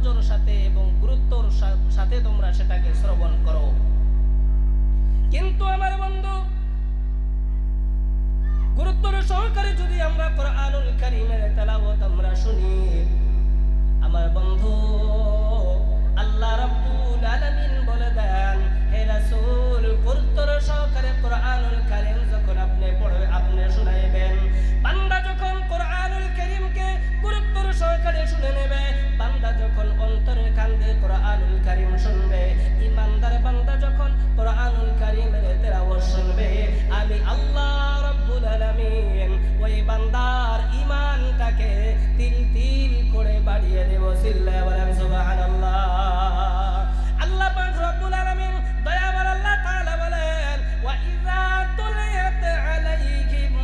তাৎপর্যর সাথে এবং গুরুত্বর সাথে তোমরা সেটাকে শ্রবণ করো। কিন্তু আমার বন্ধু, গুরুত্বর সহকারে যদি আমরা কোরআনুল কারীমের তেলাওয়াত আমরা শুনি, আমার বন্ধু আল্লাহ রাব্বুল আলামিন বলে দেন, হে রাসূল, গুরুত্বর সহকারে কোরআনুল কারীম যখন আপনি পড়ে আপনি শুনাইবেন, বান্দা যখন কোরআনুল কারীমকে গুরুত্বর সহকারে শুনে নেবে, বান্দা যখন অন্তরের কান দিয়ে কোরআনুল কারীম শুনবে, ঈমানদার বান্দা যখন কোরআনুল কারীমের তেলাওয়াত শুনবে, আমি আল্লাহ রাব্বুল আলামিন ওই বান্দার ঈমানটাকে তিল তিল করে বাড়িয়ে দেব। সিল্লাল্লাহু বলেন সুবহানাল্লাহ। আল্লাহ পাক রব্বুল আলামিন দয়াবান আল্লাহ তাআলা বলেন, ওয়া ইযা তুলিয়াত আলাইহিম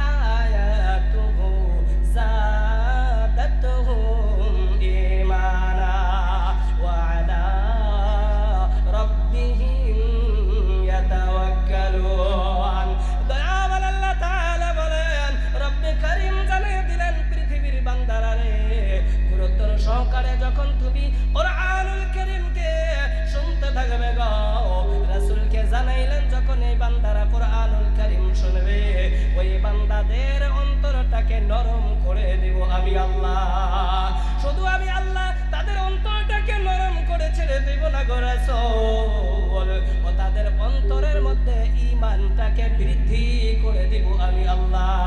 আয়াতুহু যাদাতুহুম ঈমানা ওয়া আলা রাব্বিহিম ইয়াতাওয়াক্কালুন। দয়াবান আল্লাহ তাআলা বলেন, রব্বে কারীম জানিয়ে দিলেন পৃথিবীর বান্দারা রে, গুরুত্বর সহকারে যখন তুমি কোরআনুল কারীমকে শুনতে থাকবে গো, রাসূলকে জানাইলেন যখন এই বান্দারা কোরআনুল কারীম শুনবে, ওই বান্দাদের অন্তরটাকে নরম করে দেব আমি আল্লাহ। শুধু আমি আল্লাহ তাদের অন্তরটাকে নরম করে ছেড়ে দেব না গো রাসূল, ও তাদের অন্তরের মধ্যে ঈমানটাকে বৃদ্ধি করে দেব আমি আল্লাহ।